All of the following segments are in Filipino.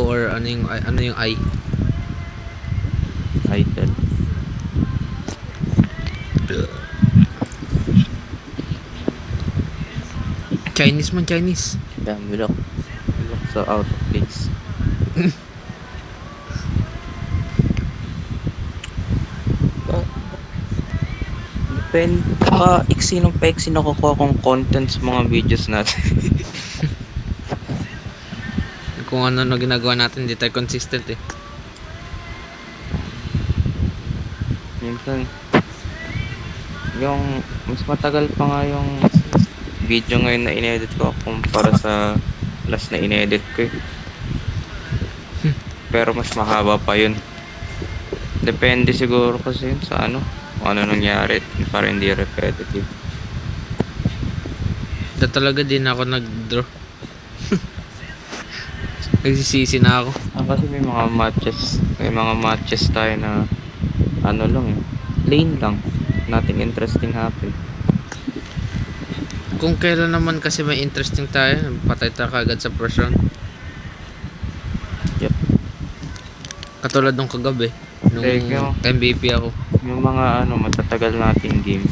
or ano yung I? Itel. Chinese man, Chinese. Damn, look so out of place. Depende pa iksi ng paiksi nakukuha kong content sa mga videos natin. Kung ano ginagawa natin, hindi tayo consistent eh. Minsan yung mas matagal pa nga yung video ngayon na inedit ko kumpara sa last na inedit ko eh. Pero mas mahaba pa yun. Depende siguro kasi yun sa ano, kung ano nangyari para hindi repetitive. Talaga din ako nag-draw. Nagsisisi na ako. Kasi may mga matches tayo na ano lang eh, plain lang, nothing interesting happen. Kung kailan naman kasi may interesting tayo, patay tayo kagad sa first round. Yep. Katulad nung kagabi, nung MVP ako. Yung mga ano matatagal nating game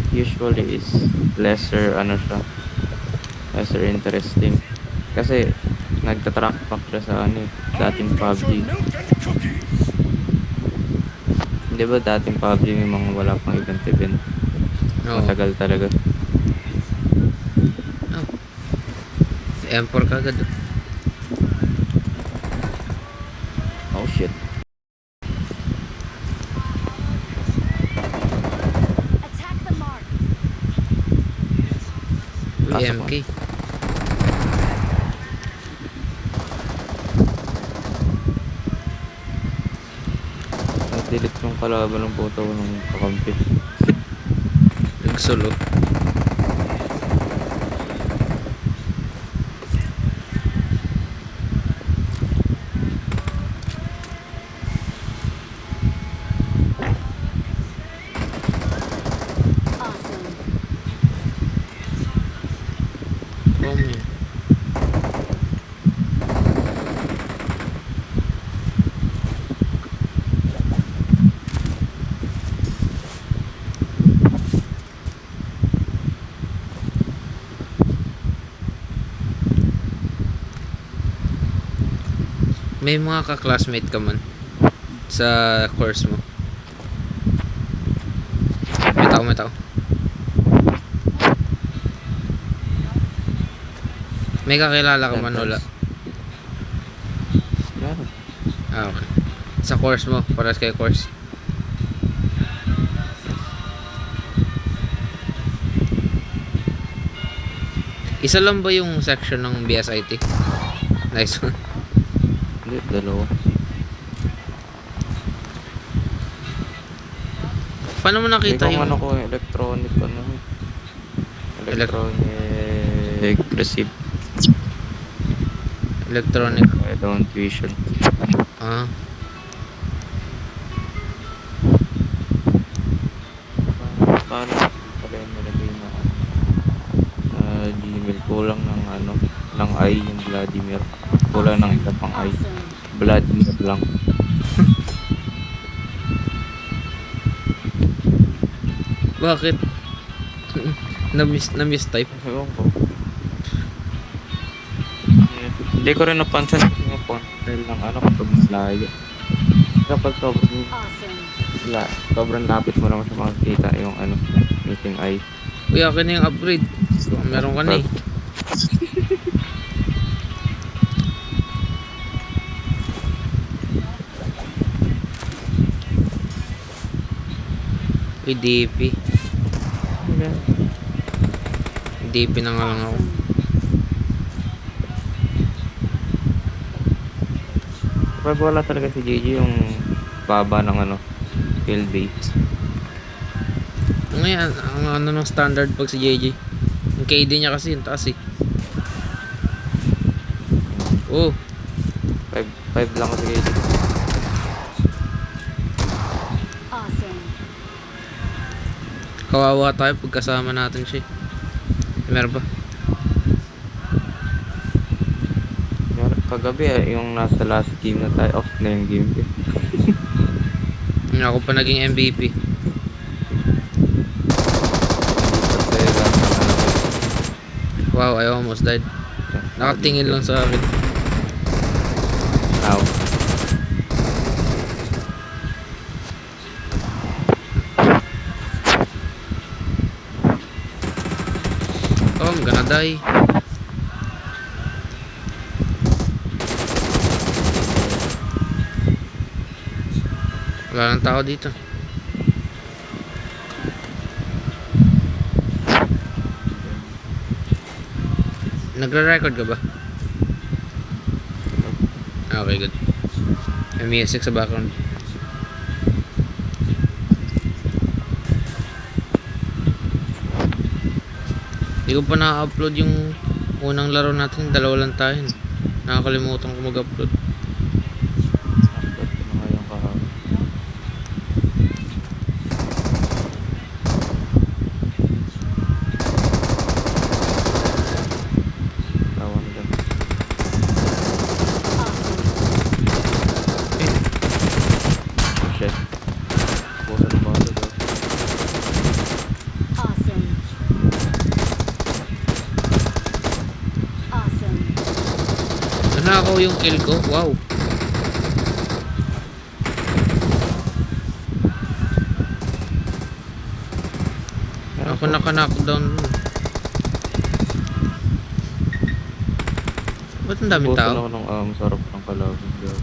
usually is lesser interesting. Kasi nagtatrack back siya sa ano dating PUBG. Di ba dating PUBG may mga wala pang event? Oo. Matagal talaga. M4 kagad. Oh shit. Attack the mark. MK. Delete yung kalaban ng photo ng kakampi. Nagsolo. Awesome. Oh man. May mga ka-classmate ka man sa course mo. May tao. May kakilala ka man wala? Meron. Okay. Sa course mo, paras kayo course. Isa lang ba yung section ng BSIT? Nice one. Hindi, dalawa. Paano mo nakita yung yung ano ko electronic receive electronic? I don't tuition. Ah, Paano pala yung nilagay na Gmail kulang ng ano ng I yung Vladimir, kulang ng isa pang I, Awesome. Vladimir lang. bakit? na-miss type? Ewan ko. Hindi ko rin napansin yung font style ng ano kapag malayo. Kapag Awesome. sobrang lapit mo naman sa makikita yung ano, meeting eye. Uy, akin na yung upgrade. Meron ka na eh. Uy, DP. DP na nga lang ako. Awesome. Kapag wala talaga si JJ yung baba ng ano, field base. Ngayon, ang ano ng standard pag si JJ. Yung KD niya kasi, yung taas eh. Oh, 5 lang si JJ. Awesome. kawawa tayo pag kasama natin siya. Meron ba? Kagabi yung nasa last game na tayo, off na yung game ko. Ako pa naging MVP. Kasi lang Wow, I almost died. Nakatingin lang sa akin. Ow. Oh, I'm gonna die. Wala nang tao dito. Nagre-record ka ba? Okay, good. May music sa background. Hindi ko pa na-upload yung unang laro natin. Dalawa lang tayo. Nakakalimutan ko mag-upload. Upload ko na ngayon kahapon. Tawan lang. Awesome. Shit. Busa ng bata daw. Awesome. Awesome. Nanakaw yung kill ko. Wow. Ako naka-knockdown dun. Ba't ang daming Busa tao? lang ako ng sarap ng kalaban daw.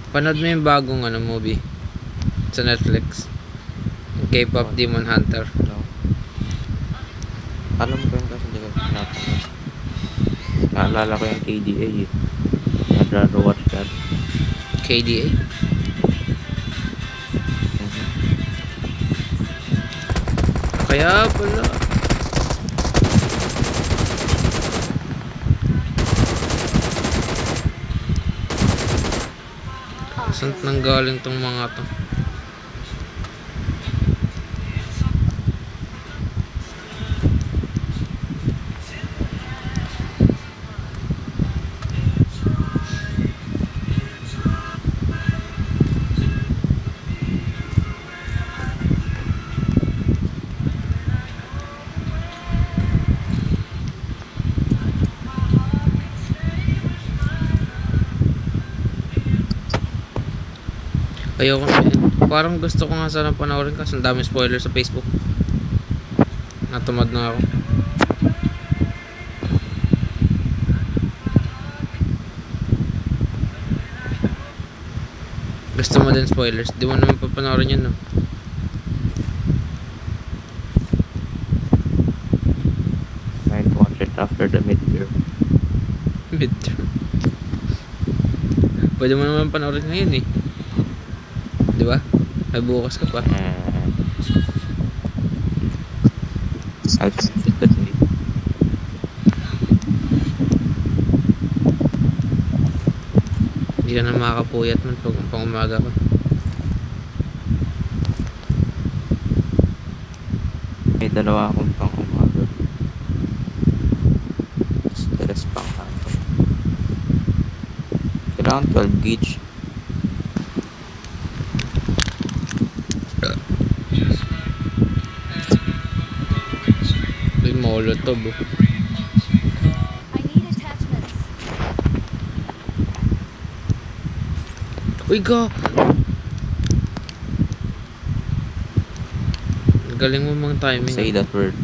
Panood mo yung bagong movie sa Netflix. Yung K-pop Demon Hunter. Hello. Alam ko yun kasi hindi ko pinapanood. Naalala ko yung KDA eh. I'd rather watch that. KDA. Kaya pala. Saan Awesome. nanggaling tong mga to? Ayoko na. Parang gusto ko nga sana panoorin kasi ang dami spoiler sa Facebook. Natumad na ako. Gusto mo din spoilers? Di mo naman papanoorin yun, no? I'd watch it after the midterm. Midterm. Pwede mo naman panoorin ngayon eh. Di ba? Ay bukas ka pa. I'll finish it today. Hindi ka na makakapuyat man pag pang umaga ka. May dalawa akong pang umaga. Stress pang hapon. Kailangan 12 gauge. May molotov oh. I need attachments. Uy ga! Galing mo mang timing. Say that word.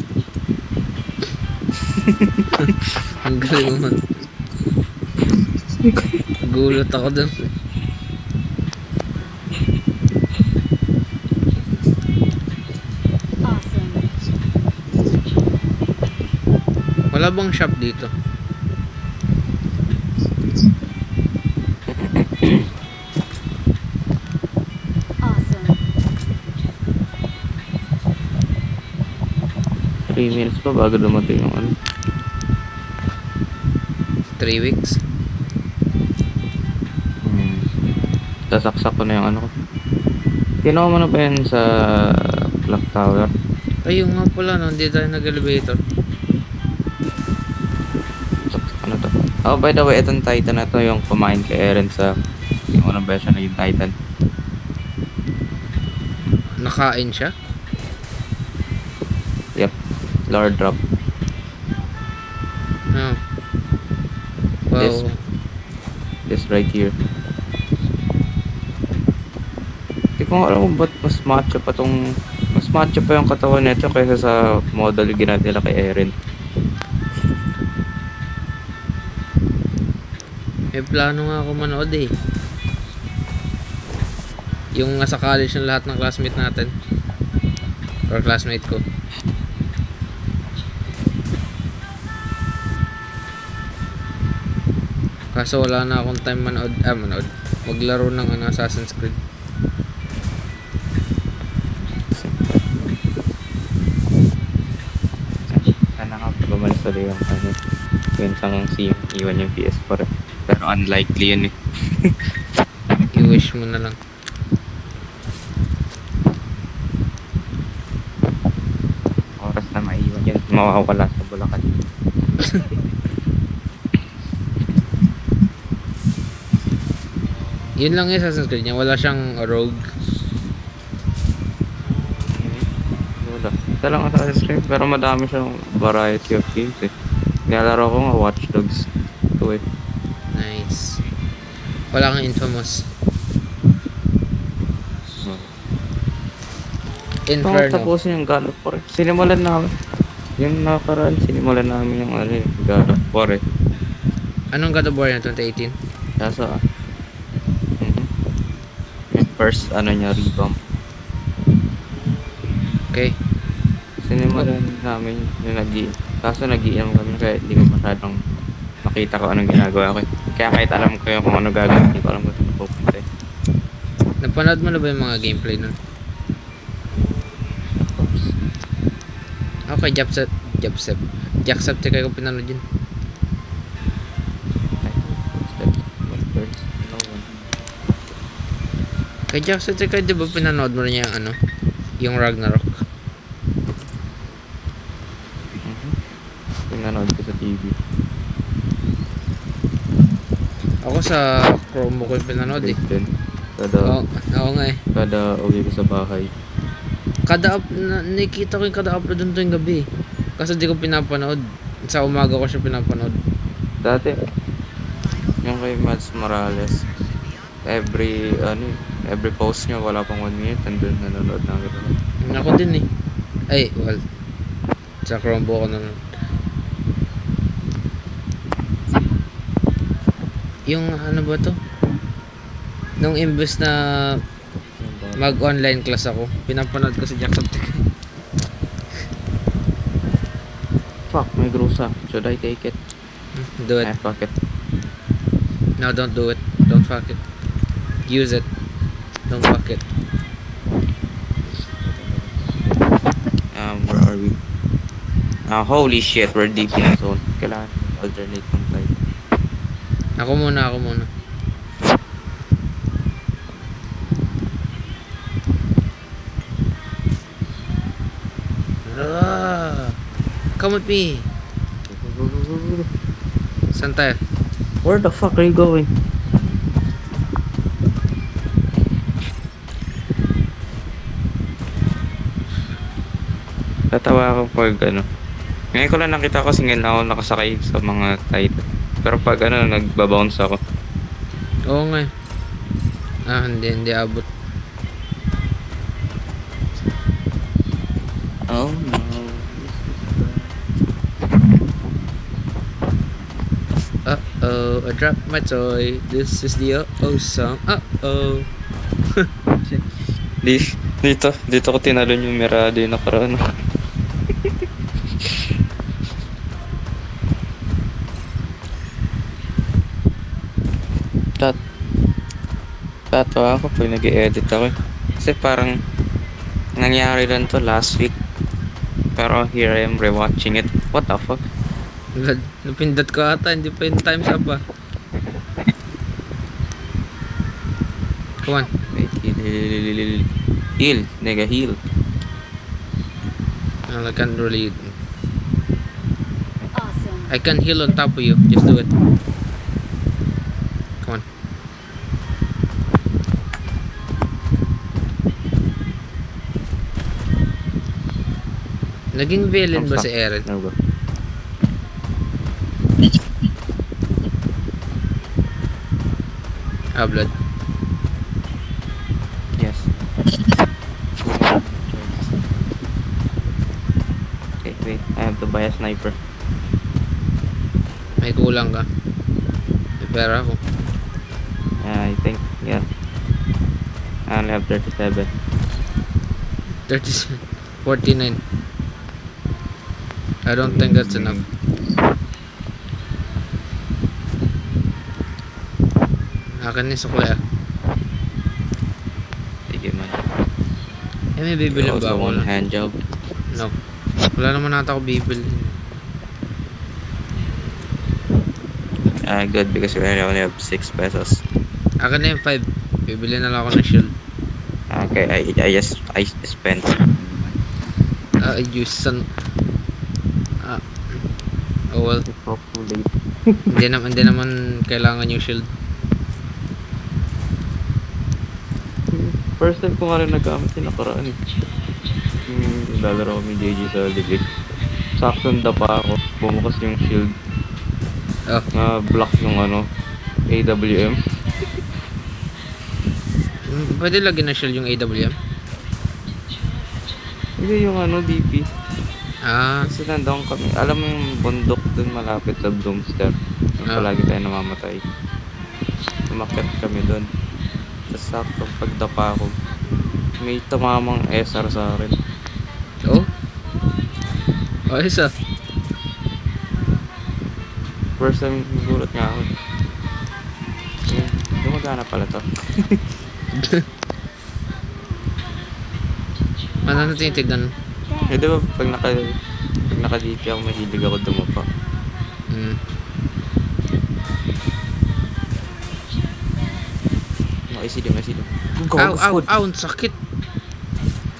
Ang galing mo man. Gulat ako dun. Awesome. Wala bang shop dito? Awesome. 3 minutes pa bago dumating yung ano. 3 weeks. Sasaksak ko na yung ano ko. Kinuha mo na ba yan sa clock tower? Ayun nga pala, no, hindi tayo nag-elevator. Saksak ko na to. Oh, by the way, itong Titan na to yung kumain kay Eren sa yung unang version na yung Titan. Nakain siya? Yep. Lord drop. Oh. Wow. This right here. Hindi ko nga alam kung ba't mas macho pa yung katawan nito kaysa sa model yung ginagawa nila kay Eren. May plano nga ako manood eh. Yung nasa college ng lahat ng classmate natin. Or classmate ko. Kaso wala na akong time manood. Maglaro ng Assassin's Creed. Sana nga pag-umalis ulit yung ano. Yung isang sim, iwan yung PS4. Pero unlikely yun eh. I-wish mo na lang. Oras na maiwan yun. Mawawala sa Bulacan. Yun lang yung Assassin's Creed niya. Wala siyang rogue. Wala. Ito lang Assassin's Creed. Pero madami siyang variety of games eh. Nilalaro ko nga Watch Dogs. Ito eh. Nice. Wala kang Infamous. Kung Inferno. tapusin yung God of War. Sinimulan namin. Yung nakaraan, sinimulan namin yung ano yung God of War eh. Anong God of War yan? 2018? Kaso yung first ano niya, revamp. Okay. Sinimulan namin yung kaso nag-iinom kami kaya hindi ko masyadong makita ko anong ginagawa ko eh. Kaya kahit alam ko yung kung ano gagawin, hindi ko alam kung saan pupunta eh. Napanood mo na ba yung mga gameplay nun? Okay, Jacksepticeye kayo kung pinanood yun. Kay Jacksepticeye di ba pinanood mo rin yung ano? Yung Ragnarok. Pinanood ko sa TV. Ako sa Chromebook ko yung pinanood eh. Din. Oo nga eh. Kada uwi ko sa bahay. Nakikita ko yung kada upload dun tuwing gabi eh. Kasi di ko pinapanood. Sa umaga ko siya pinapanood. Dati, yung kay Mads Morales, every post niya wala pang 1 minute, nandun nanonood na ako. Ako din eh. Ay, well. Sa Chromebook ko nanonood. Yung ano ba to? Nung imbes na mag-online class ako, pinapanood ko si Jacksepticeye. Fuck, may grusa. Should I take it? Do it. Fuck it. No, don't do it. Don't fuck it. Use it. Don't fuck it. Where are we? Holy shit, we're deep in the zone. Kailangan alternate ng side. Ako muna. Come with me. Saan tayo? Where the fuck are you going? Tatawa ako pag ano. Ngayon ko lang nakita ko kasi ngayon ako nakasakay sa mga Titan. Pero pag ano, nagbabounce ako. Oo nga eh. Hindi abot. Oh no. Uh-oh, I dropped my toy. This is the uh-oh song. Uh-oh. Dito ko tinalon yung Mirado yung nakaraan. Tatawa ako pag nag-i-edit ako eh. Kasi parang nangyari lang to last week. Pero here I am rewatching it. What the fuck? Glad, napindot ko ata, hindi pa yung time's up ah. Come on. Wait, heal. Heal, nigga, heal. Well, I can't really... Awesome. I can heal on top of you. Just do it. Come on. Naging villain ba si Eren? No, go. Ah, Blood. Yes. Okay, wait. I have to buy a sniper. May kulang ka. May pera ako. I think, yeah. I only have 37. 37. 49. I don't think that's enough. Akin ni sukli ah. Sige man. Eh, may bibili ba Also ako? one hand job. No. Wala naman nata ako bibili. Good because we only have 6 pesos. Akin na yung 5. Bibili na lang ako ng shield. Okay, I spent. Use san... oh well. It's so late. Hindi naman kailangan yung shield. First time ko nga rin nagamit yung nakaraan eh. Lalaro kami JJ sa ligig. Saktong dapa ako. Bumukas yung shield. Oh. Block yung ano, AWM. Pwede lagyan ng shield yung AWM. Hindi yung ano, DP. Ah, Kasi nandun kami. Alam mo yung bundok dun malapit sa Doomster. Yung Ah. palagi tayo namamatay. Umakyat kami dun. Tapos saktong pagdapa ako. May tumamang SR sa akin. oh. Oh, isa. First time nagulat nga ako. Gumagana pala to. Ano na tinitignan? Eh diba pag naka-DP ako mahilig ako dumapa. Hmm. May CD. Ow, ow, ow, ang sakit.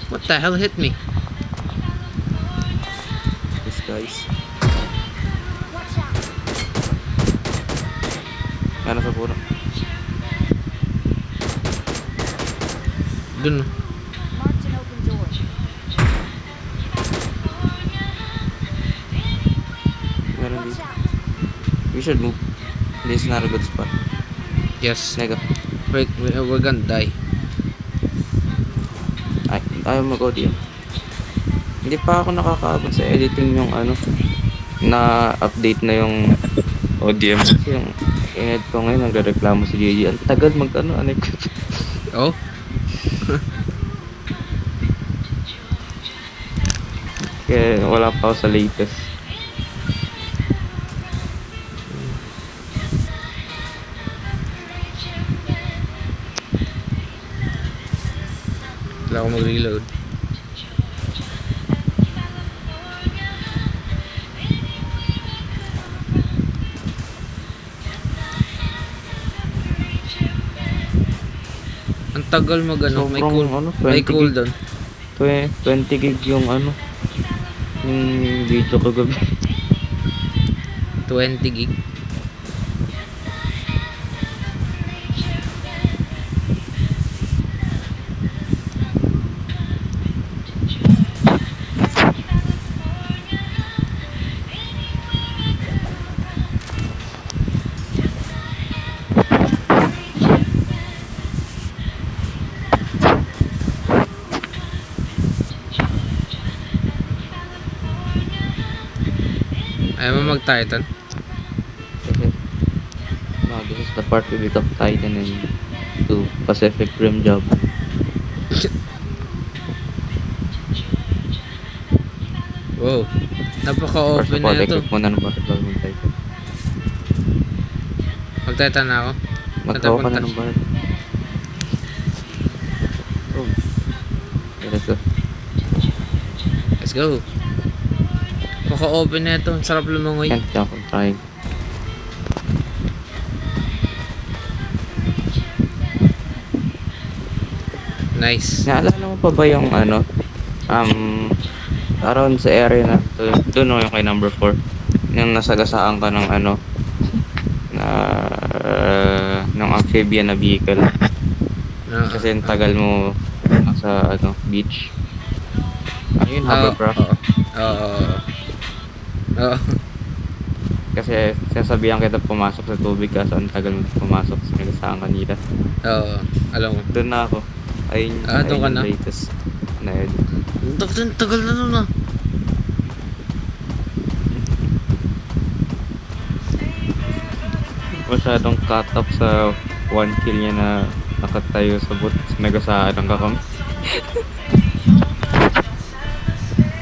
What the hell hit me? This guys. Watch out. Ano sa puro? Dun. Marked an open door. Meron Watch dito. out. We should move. This is not a good spot. Yes. Nega. Wait, we're gonna die. Ayaw mag-audio. Hindi pa ako nakakaabot sa editing yung ano na update na yung audio kasi yung in-edit ko ngayon nagre-reklamo si JJ. Ang tagal mag-ano, ano Oh? kaya wala pa ako sa latest. Wala ako mag-reload. Ang tagal mag ano, may Sobrang, cool, ano, may 20 cool gig. doon. 20 gig yung ano yung video kagabi. 20 gig. Ayaw mo mag-Titan? No, this is the part we become Titan and do Pacific Rim job. Wow. First Napaka-open of all, na ito. equip muna ng bakit bago mag-Titan. Mag-Titan na ako. Mag-draw ka punta? na ng bakit. Oh. Okay, let's go. Let's go. Maka-open na ito. Sarap lumangoy. Can't jump on trying. Nice. Naalala mo pa ba yung ano? Around sa area na doon no, yung kay number 4. Yung nasagasaan ka ng ano na ng amphibian na vehicle. Kasi yung tagal mo sa ano, beach. Ayun, hovercraft. Oo. Kasi sinasabihan kita pumasok sa tubig kasi ang tagal mo pumasok sa nagasaan kanina. Oo. Alam mo. Doon na ako. Ayun, Doon ka ayun na? yung latest na edit. Tagal na nun ah. Masyadong cut up sa 1 kill niya na nakatayo sa boot. Nagasaan ang kakam.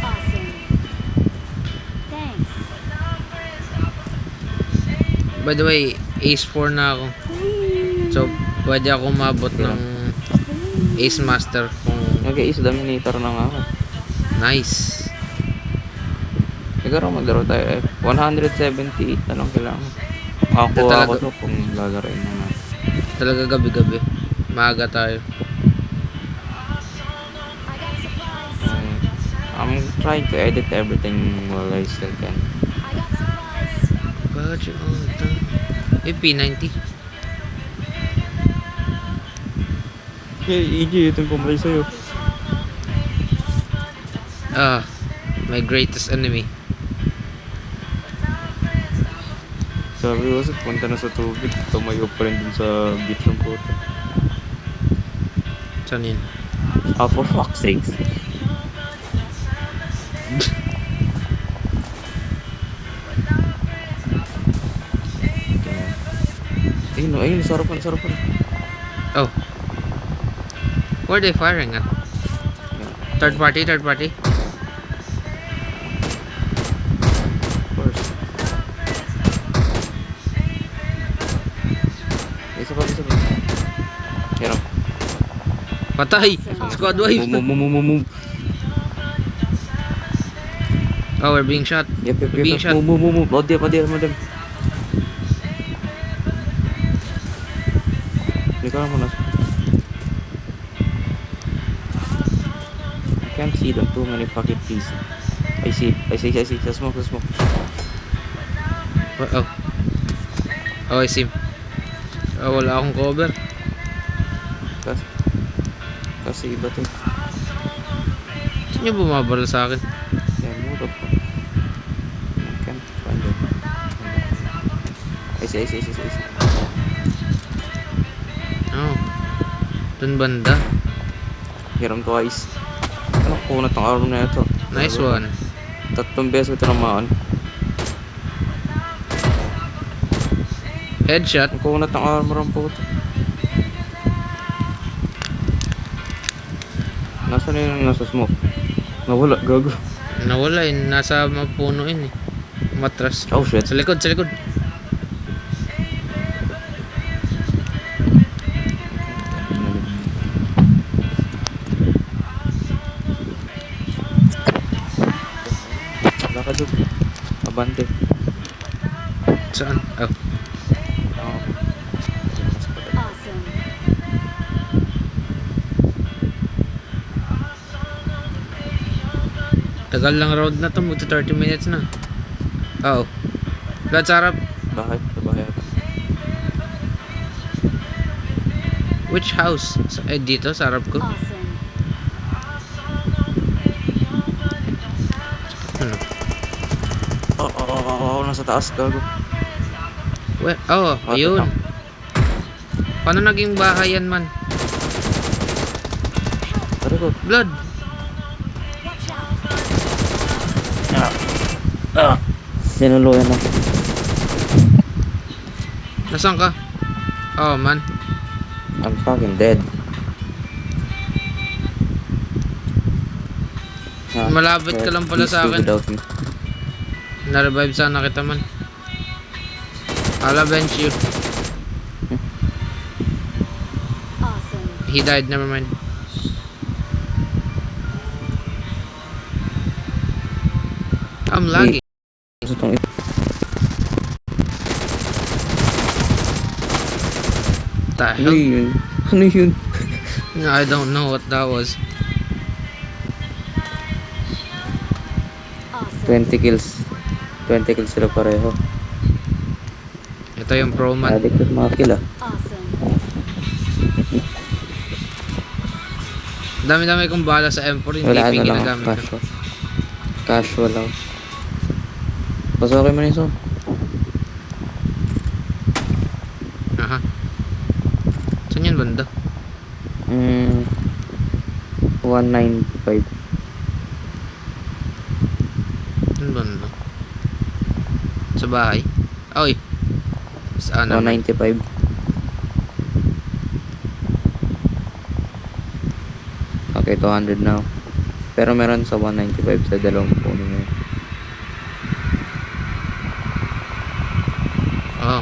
Awesome. Thanks. By the way, Ace 4 na ako. So, pwede ako umabot ng Ace Master kung Nag-ace dominator na nga ako. nice. Siguro maglaro tayo 178. Anong kailangan? Makakuha Talaga. ako to kung lalaroin na natin. Talaga gabi-gabi. Maaga tayo. I got supplies. I'm trying to edit everything while I still can. I got supplies. Budget on time. P90. Hey, EG, ito yung pumatay sa'yo. My greatest enemy. Sabi ko, punta na sa tubig. Tumayo pa rin dun sa beach ng puto. Saan yun? Oh, for fuck's sake. Ayun, sarapan. Oh. Where are they firing at? Third party? Of course. Isa pa. Hirap. Patay! Squad wife! Move. Oh, we're being shot. Yep. Being shot. Move. Padi, madam. Likaw mo na. I can't see them. Too many fucking trees. I see. The smoke. Oh. Oh, I see. Oh, wala akong cover. Kasi iba to. Saan yung bumabaril sa akin? Yeah, move up. I can't find them. I see. Oh. Dun banda. Hiram twice. Ano kunat ng arm na ito? Nice one. 3 beses ito naman. Headshot. Ang kunat ng armor ang puto. Nasaan yung nasa smoke? Nawala, gago. Nawala yun. Nasa mapuno yun eh. Matras. Oh shit. Sa likod. Wala ka doon. Abante. Saan? Oh. Awesome. Tagal lang road na to. Magto 30 minutes na. Oh. Blood sa harap. Bakit? Bahay ata. Which house? Dito sa harap ko. Awesome. Ano? Oo, nasa taas, gago. Where? Oh, ayun. Paano naging bahay yan man? Tara ko. Blood. Watch out. Sinuluyan na. Nasaan ka? Oh man. I'm fucking dead. Malapit ka lang pala sa akin. Without me. Na-revive sana kita man. I'll avenge you. Awesome. He died, never mind. I'm lagging. the Ano hell? yun? Ano yun? I don't know what that was. Awesome. 20 kills. 20 kills sila pareho. Ito yung pro man. Addict at mga kill ah. Awesome. Dami-dami kong bala sa M4, hindi Wala pa yung na lang ginagamit ko. casual. Casual lang. Pasokin mo na yung zone. Aha. Saan yun banda? 195. Saan banda? Sa bahay? Oy! Saan naman? 195. Okay, 200 now. Pero meron sa 195 sa dalawang puno na yun. Oo.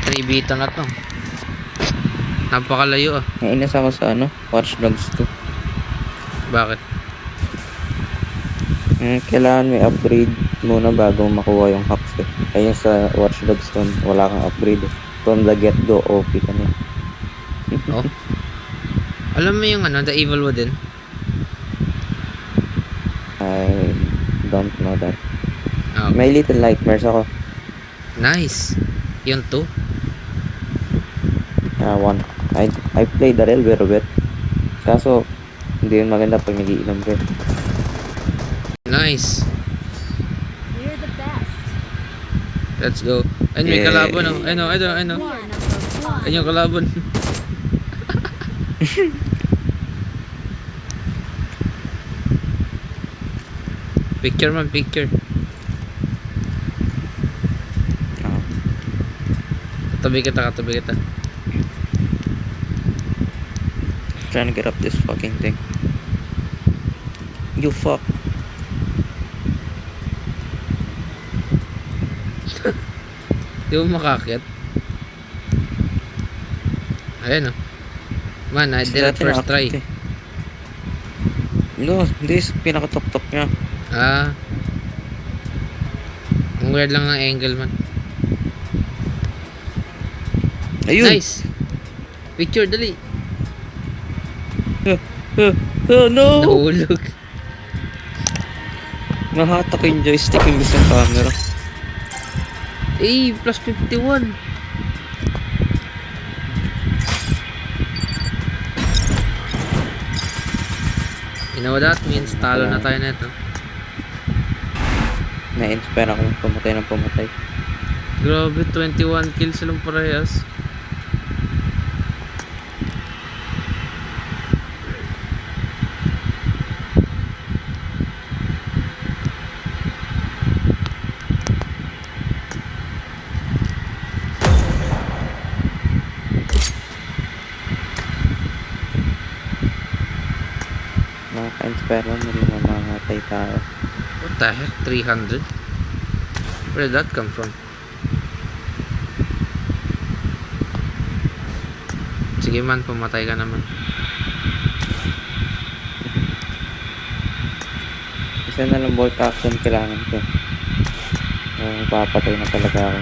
Tribita na to. Napakalayo ah. Nainis ako sa Watch Dogs 2. Bakit? Kailangan may upgrade muna bago makuha yung hacks eh. Ayun sa Watch Dogs 1, wala kang upgrade eh. From the get-go, OP ka na. Oh. Alam mo yung The Evil Within? I don't know that. Ah, May Little Nightmares ako. nice. Yun to. 1. I played a little bit. Kaso, hindi yun maganda pag nagiinom ka. Nice. We're the best. Let's go. Ayun, may Yeah. kalaban oh. Ayun. We're number one. Ayun yung kalaban. Picture man, picture. Katabi kita. Trying to get up this fucking thing. You fuck. Di mo makakit. Ayun oh. Man, I did it Dati first try. nakakit eh. No, hindi. Pinaka-top-top niya. Ah. Ang weird lang ng angle man. Ayun! Nice. Picture, dali. Oh no! Nahulog. Nahatak yung joystick yung isang camera. Eh, plus 51. You know what that means? Talo na tayo neto. Na-inspire ako pumatay ng pumatay. Grabe, 21 kills silang parehas. Nakaka-inspire lang na rin mamamatay tayo. What the heck? 300? Where did that come from? Sige man, pumatay ka naman. Isa na lang bolt action kailangan ko. Papatay na talaga ako.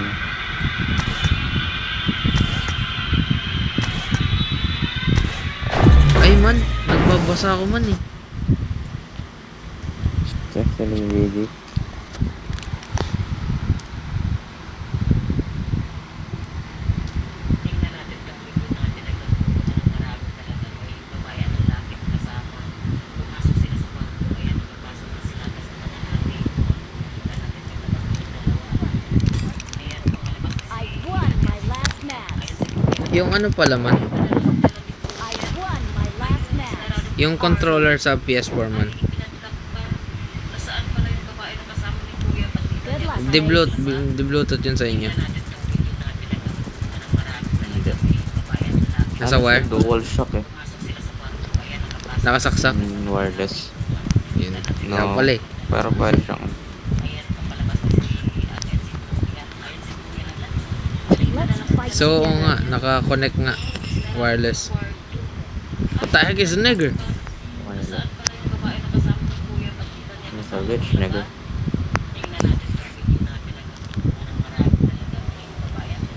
Ay man, nagbabasa ako man eh. Just a little video. I won my last match. Yung ano pala man, I won my last match. yung controller sa PS4 man. Good luck. Di-bluetooth yun sa inyo. Nasa wire? Dual shock eh. Nakasaksak. Wireless. Yun. No. Kaya pala eh. Pero pwede siyang Let's fight So, oo together. nga, naka-connect nga. Wireless. What the heck is a nigger? wireless. Nasa rich nigga.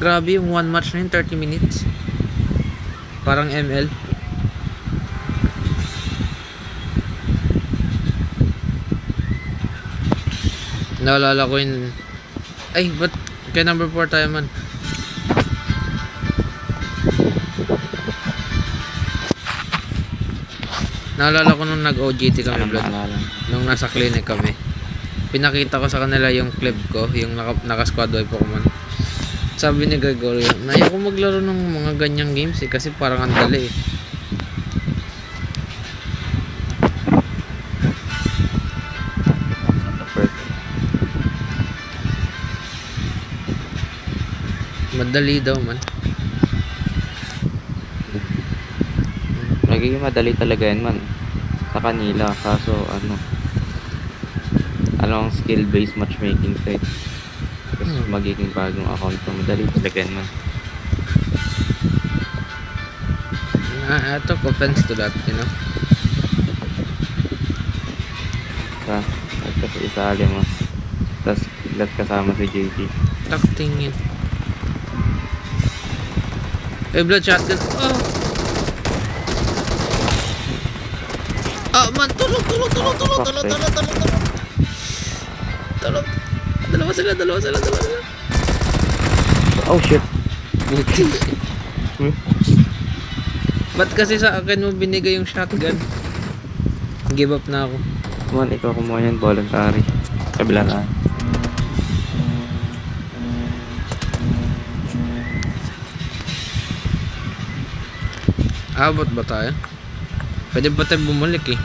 Grabe yung one match na yun, 30 minutes. Parang ML. Naalala ko yun. Ay, ba't kay number 4 tayo man? Naalala ko nung nag-OGT kami, Blood. Naalala. Nung nasa clinic kami. Pinakita ko sa kanila yung clip ko, yung naka-squad wipe Pokemon. Sabi ni Gregorio, ayoko maglaro ng mga ganyang games eh, kasi parang ang dali eh. Madali daw man. Nagiging madali talaga yan man sa kanila, kaso anong skill-based matchmaking site. Tapos magiging bagong account mo, madali talaga yan man. I took offense to that, you know. At kasi isali mo, tapos kasama si JT. Takting yun. Blood shotgun. Oh! Ah, man! Tulog! Dalawa sila. Oh shit! Ba't kasi sa akin mo binigay yung shotgun? Give up na ako. Man, ikaw kumuha yan, voluntary. Kabila ka. Abot ba tayo? Pwede ba tayo bumalik eh?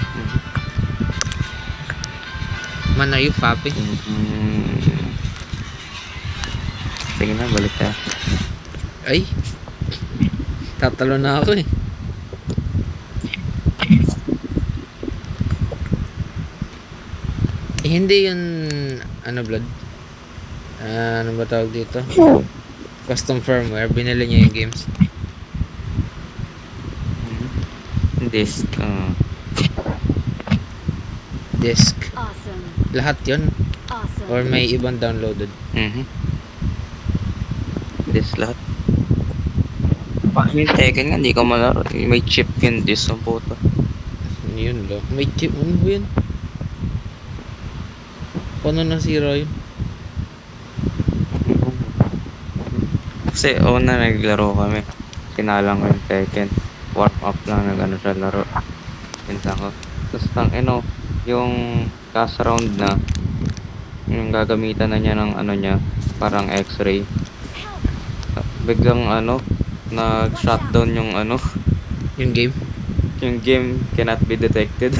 Man, are you fapping? Sige na, balik tayo. Ay! Tatalo na ako eh. Hindi yun Blood? Ano ba tawag dito? Custom firmware. Binili niya yung games. Disk. Disc. Awesome. Lahat yun? Awesome. Or may ibang downloaded? Disk lahat. Yung Tekken nga, hindi ko malaro. May chip yun, disk ang puto. Yun lang. May chip. Ano ba yun? Paano nasira yun? Kasi una naglaro kami. Kinalang ko yung Tekken. Warm up lang sa laro. Pinsan ko. Tapos yung cast round na, yung gagamitan na niya ng niya, parang x-ray. Biglang nag-shutdown yung Yung game? yung game cannot be detected.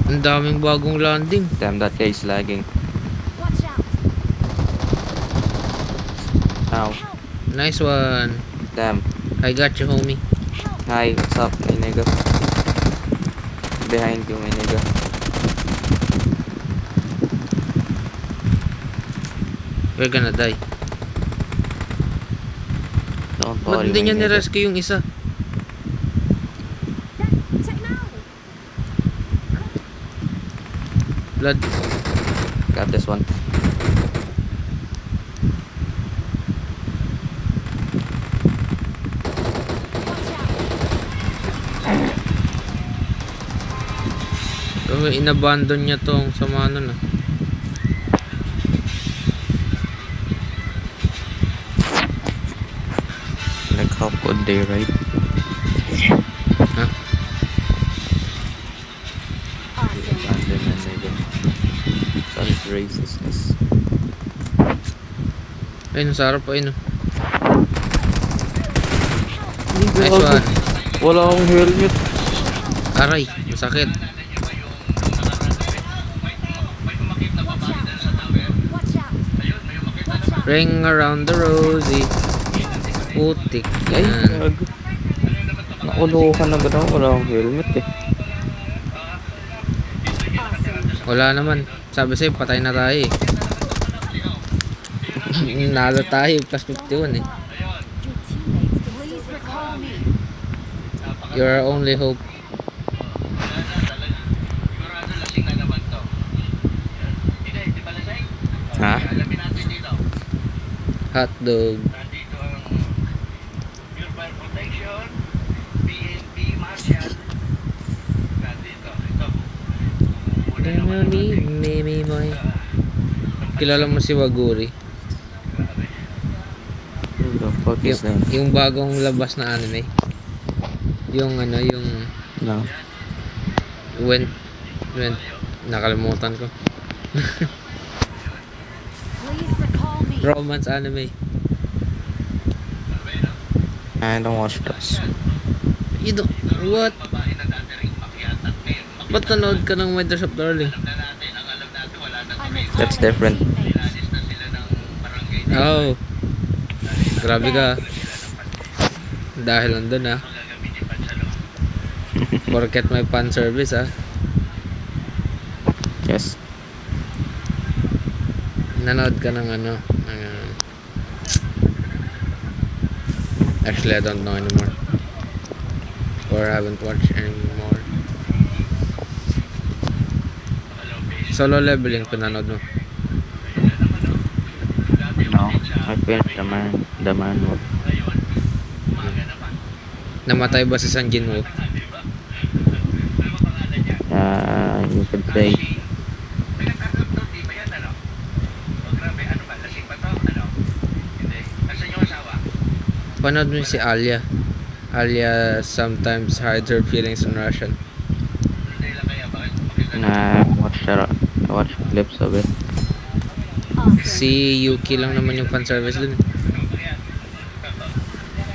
Ang daming bagong landing. Damn, that guy is lagging. Watch out. Ow. Nice one. Damn. I got you, homie. Hi, what's up, my nigga? Behind you, my nigga. We're gonna die. Don't Ba't worry, hindi my niya nigga. nirescue yung isa? Check now. Blood. Got this one. So, inabandon niya tong sama nun ah. Like, how could they, right? Huh? Awesome. Abandon na nigga. Such racistness. Ayun, sa harap pa yun oh. Nice one. Wala akong helmet. Aray, masakit. Watch out. Watch out. Ring around the rosy. Putik Ay, yan. nakuluhan na gano'n. Wala akong helmet eh. Awesome. Wala naman. Sabi sa'yo, patay na tayo eh. Nalo tayo, plus 51 eh. Your teammates can please recall me. You're our only hope. Ha? Hotdog. Mimi boy. Kilala mo si Waguri? Who the fuck is that? Yung bagong labas na anime. Yung ano, yung No. when nakalimutan ko. Please recall me. Romance anime. I don't watch those. You don't, what? Ba't nanood ka ng Weathers of Darling? I'm recalling That's different. teammates. Oh. Grabe ka. Dahil nandun ah. Porket may fan service ah. Yes. Nanood ka ng ano, actually I don't know anymore. Or haven't watched anymore. Solo Leveling pinanood mo. No. I finished the manual. Namatay ba si San Jinwoo? You could say Panood mo si Alia. Alia sometimes hides her feelings in Russian. I watched clips of it. Awesome. Si Yuki lang naman yung fan service dun.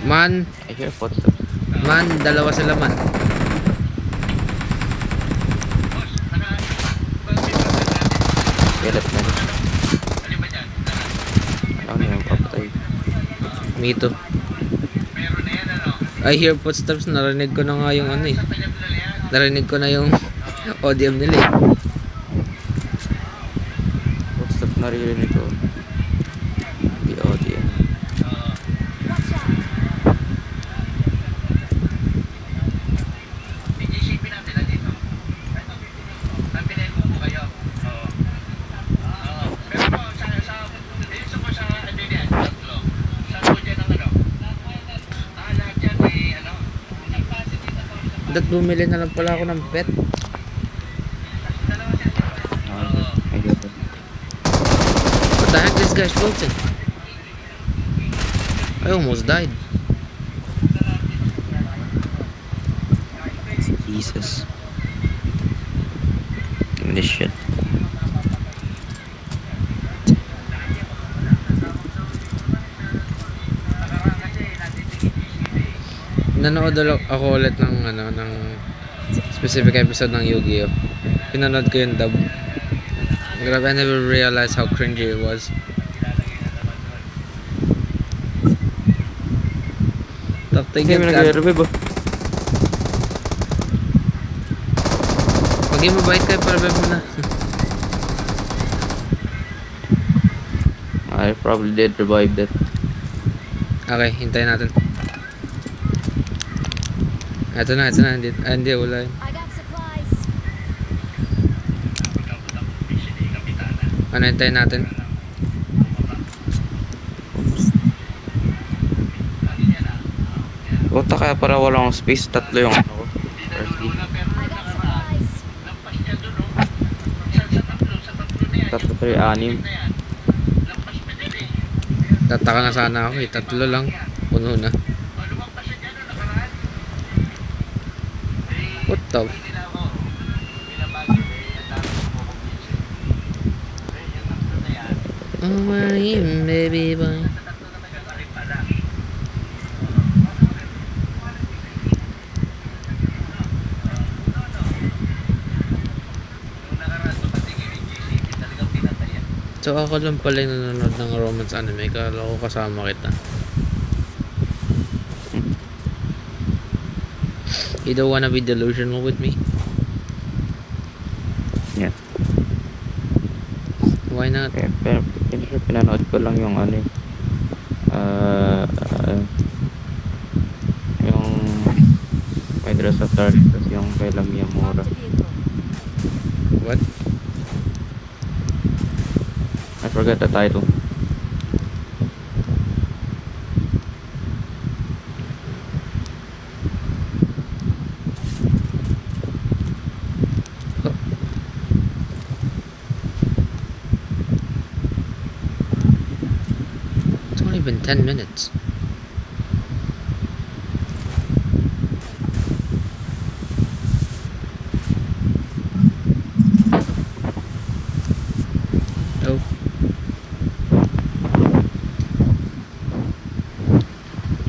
Man, I hear footsteps. dalawa sila man. Yeah, that's nice. Ano yung papatay? Me too. I hear footsteps, narinig ko na nga yung ano eh. Narinig ko na yung audio nila eh. Footsteps naririnig ko. The audio. Watch out. Dapat bumili na lang pala ako ng pet. I get it. What the heck, this guy's floating? I almost died. Jesus. Give me this shit. Nanood ako ulit ng ano, ng specific episode ng Yu-Gi-Oh. Pinanood ko yung dub. Grabe, I never realized how cringy it was. Tapos Hindi mo nag-revive ba? Maging mabait kayo para mo na. I probably did revive that. Okay, hintayin natin. Ito na, hindi, wala yun. I got supplies. Ano, hintayin natin? Puta kaya para walang space, tatlo yung ano ko. RC. I got supplies. Tatlo, 3, 6. Tataka na sana ako eh, tatlo lang. Puno na. What the? Oh my baby boy. So ako lang pala yung nanonood ng romance anime, kala ko kasama kita. You don't wanna be delusional with me? Yeah. Why not? Pero pinanood ko lang yung ano yung may dress of dark, tapos yung kay Lamia Mura. Marked a vehicle. What? I forgot the title. in 10 minutes. Oh,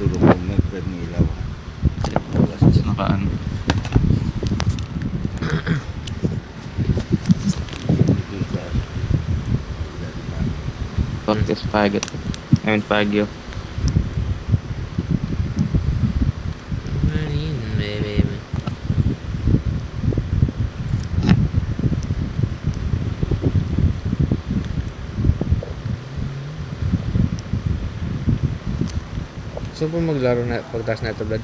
Tulog ko may bread ng ilaw. Naka ano. Dito sa Fuck this faggot. I mean fagyo. baby. So po maglaro na pagtas na ito, Brad.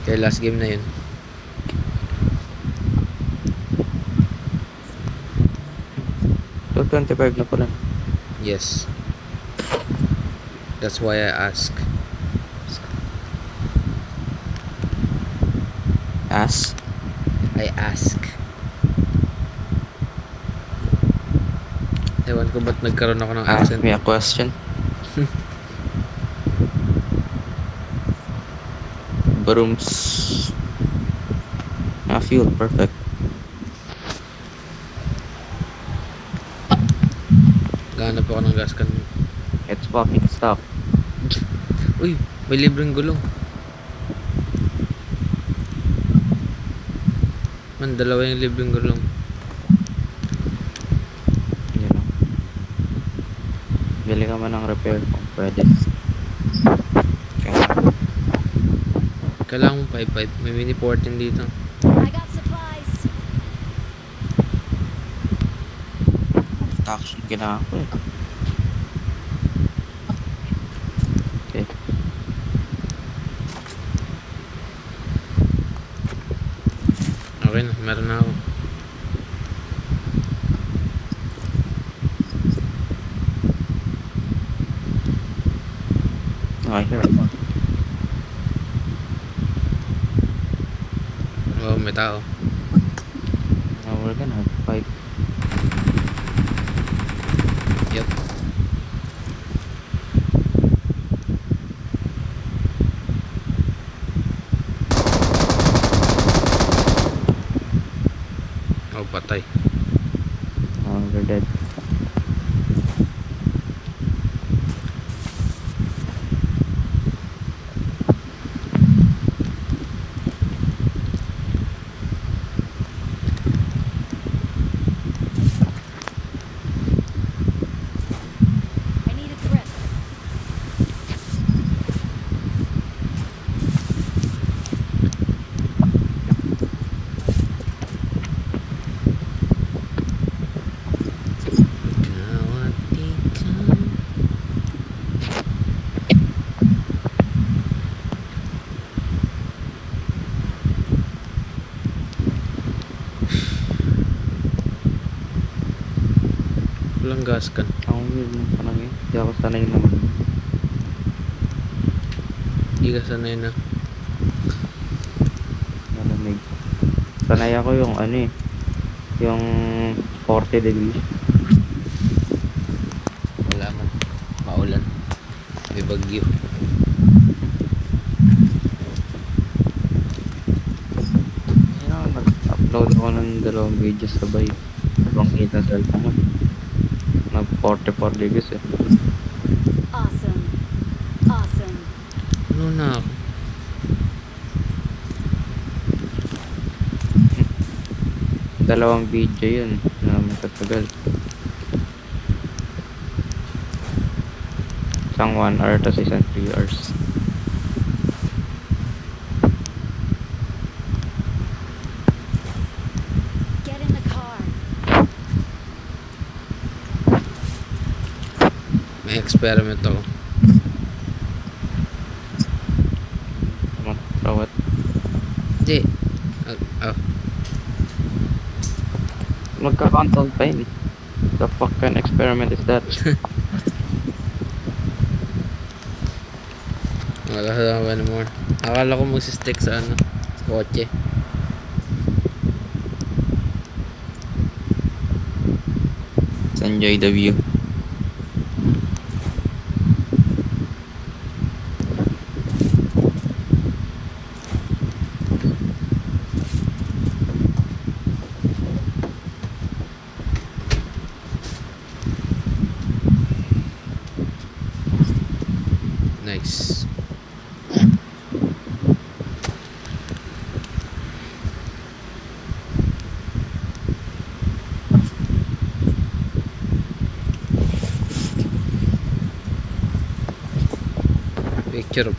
Okay, last game na yun. So 25 na pala. Yes. That's why I ask. Ass. I ask. Ewan ko ba't nagkaroon ako ng Ask accent. me a question. Brooms. Fuel, perfect. Gahanap ako ng gas can. It's fucking stop. Uy, may libreng gulong. Man, dalawa yung libreng gulong. You know. Bili ka man ng repair kung pwede. Kailangan mong 5.5. May mini 14 dito. I got supplies. Action ginawa ko eh. Okay. Okay na, meron na ako. Okay, here. Oh, may tao. Now we're gonna have to fight. Yep. Oh, patay. We're dead. I need a grip. Walang gas can. Ang weird ng panang eh. Hindi ako sanay naman. Hindi ka sanay na. Malamig. Sanay ako yung ano eh. Yung 40 degrees. Wala man. Maulan. May bagyo. You know, nag-upload ako ng 2 videos sabay. Ibang kita sa cellphone. Nag 44 degrees eh. Awesome. Awesome. Ano na ako? Dalawang video yun na matatagal. Isang 1 hour tapos isang 3 hours. Get in the car. May experiment ako. Rawat. Hindi. Magka-control pa yun. The fuck kind experiment is that? Wala ka more. Akala ko magsistick sa ano. Kotse. enjoy the view. Nice.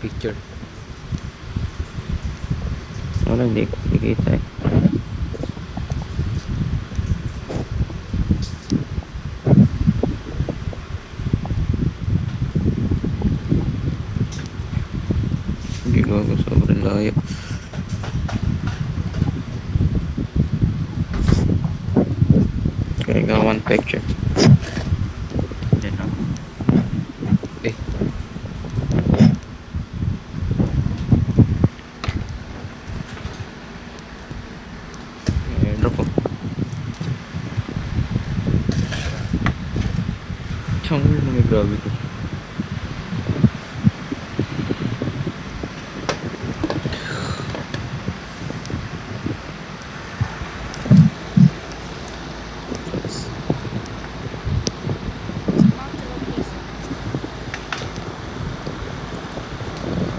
Picture. Wala, hindi kita eh. Hindi ko ako sobrang layo. Okay, got one picture. Yan na. Eh, Airdrop ko. Tsang na may grabe ko. Marked a location.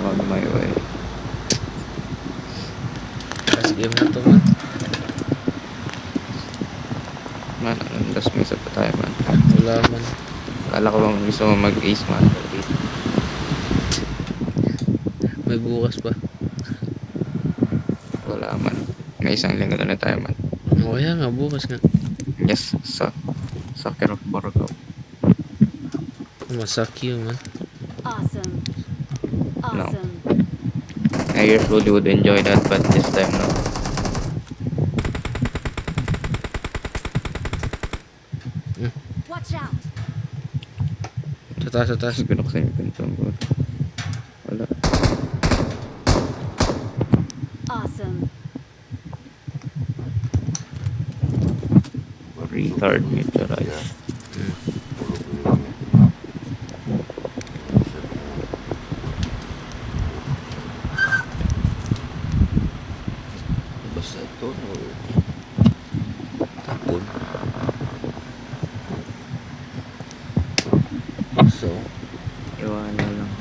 On my way. last game na to man. Man, anong last mesa pa tayo man? Wala man. Kala ko bang gusto mo mag-ace man. May bukas pa. Wala man. May isang linggo na tayo man. O kaya nga, bukas nga. Yes, sa Soccer of Borgo. Masaki yun man. Awesome. Awesome. I usually would enjoy that, but this time no. Watch out. Sa taas. Tapos binuksan yung pintuan ko. Wala. Awesome. Retard medyo right. Basta ito, no? Tapon. So, Iwanan lang.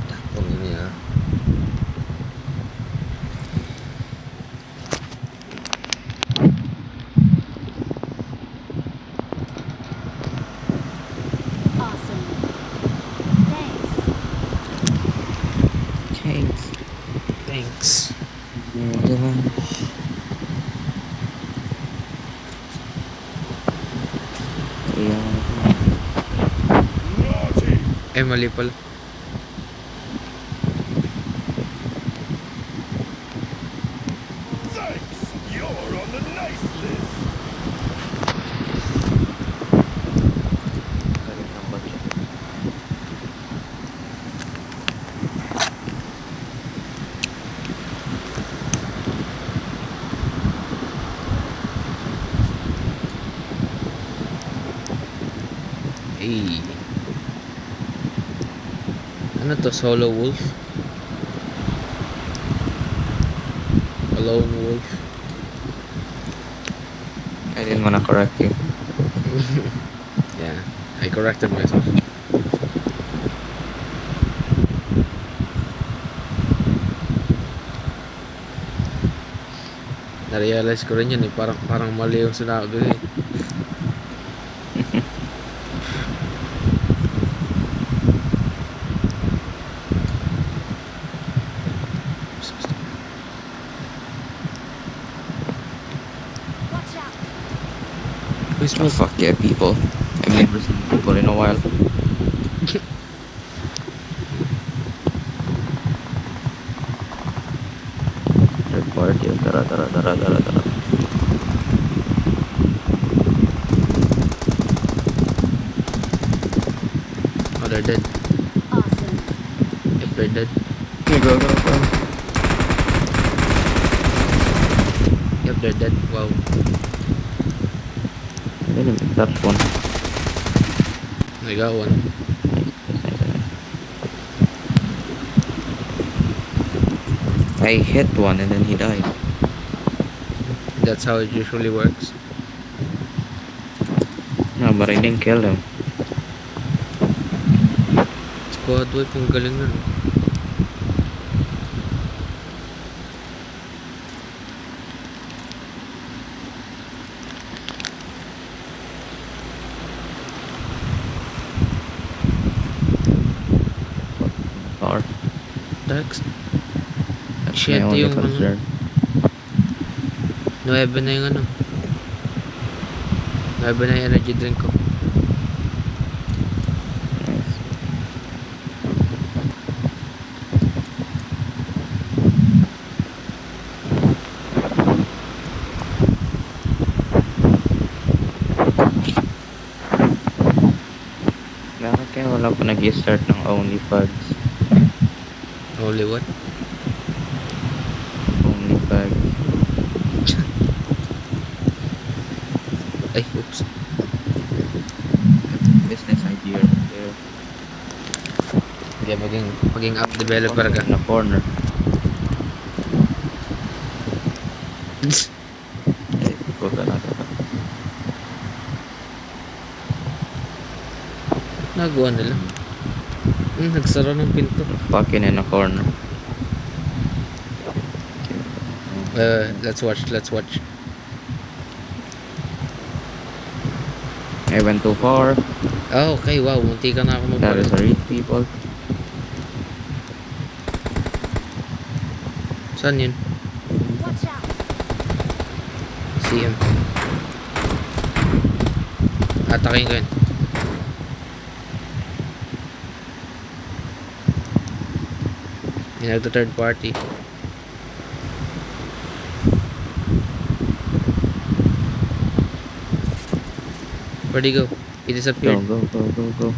tapon niya. Awesome. Thanks. Thanks. Thanks. Eh, mali pala. Eh. Ano to? Solo wolf? A lone wolf? I didn't wanna correct you. Yeah, I corrected myself. Na-realize ko rin yun eh, parang mali yung sinabi eh. Watch out. May Oh smoke. fuck yeah, people. I've never seen people in a while. Third party, tara. Oh, they're dead. Awesome. If they're dead. Nagagawa pa. Yep, they're dead. Wow. that one. I got one. I hit one and then he died. That's how it usually works. No, but I didn't kill him. Squad wipe, ang galing nun. Car. That's That's Shit, my only yung ano. concern. 9 na yung ano. 9 na yung energy drink ko. Nice. Bakit kaya wala pa nag-start ng OnlyFags? Holy what? OnlyFags. Ay, oops. Business idea right there. Hindi, maging app developer ka. In the corner. Ay, go ka natin. Nagawa nila. Nagsara ng pinto. Fucking in the corner. Let's watch. I went too far. Oh, okay, wow. Munti ka na ako That is magpala. a read, people. Saan yun? Watch out. CM. Atakin ko yun. Yung nagta-third party. Where'd he go? He Go, disappeared. go. Awesome.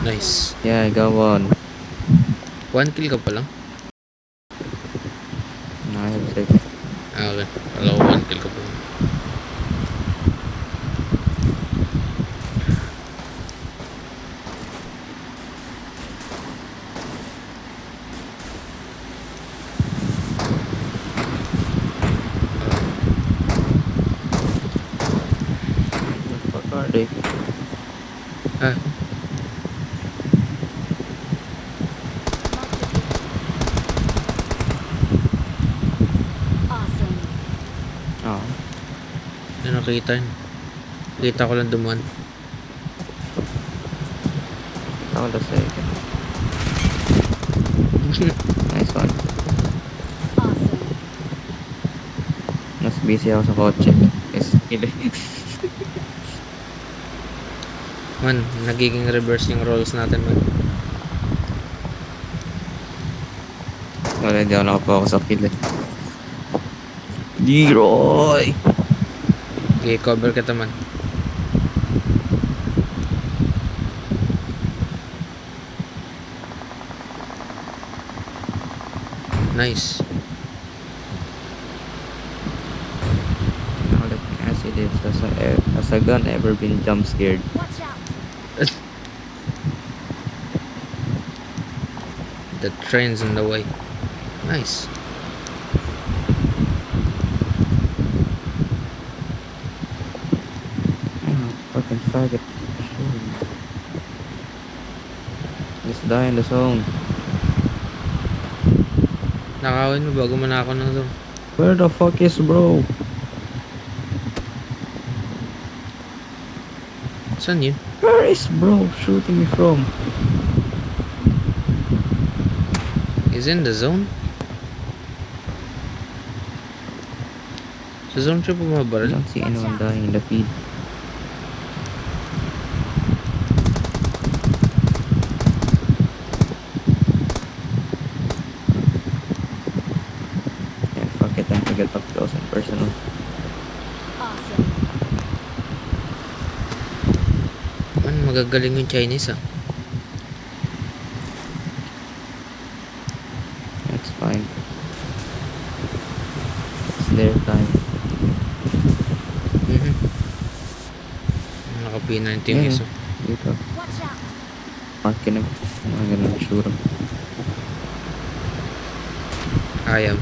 Nice. Yeah, I got one. 1 kill ka pa lang? No, I have 6. Ah, okay. Kala ko 1 kill ka pa lang. What the fuck are they? Ah, Awesome. Oh, hindi nakita yun. Kita ko lang dumaan. hold a second. Nice one. Awesome. Mas busy ako sa kotse. Yes, kili. Man, nagiging reverse yung roles natin, man. Wala, hindi ako nakapokus sa kill eh. Leroy! Okay, cover kita, man. Nice. Now let me ask you this. Has a gun ever been jump scared? Watch out. The train's in the way. Nice. Oh, fucking faggot. Just die in the zone. Nakawin mo bago man ako ng zone. Where the fuck is bro? Saan yun? Where is bro shooting me from? Is in the zone? Sa zone siya I bumabaril. don't see anyone dying in the feed. Yeah, fuck it, time to get up close and personal. Awesome. Man, magagaling yung Chinese, ah. That's There tayo. Mhm. Naka P90 yung Yan, isa. dito. Watch out! Markin na. Mga ganun sure. Ayaw.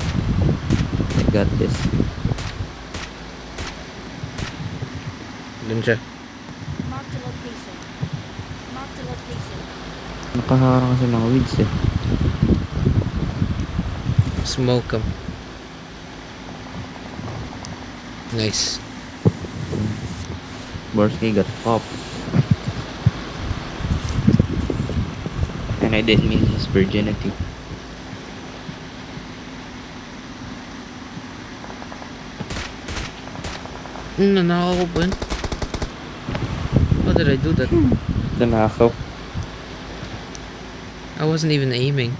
I got this. Doon siya. Mark the location. Mark the location. Nakaharang kasi mga weeds eh. Smoke him. Nice. Borsky got popped. And I didn't mean his virginity. Nanakaw ko pa yun. How did I do that? Nanakaw. I wasn't even aiming.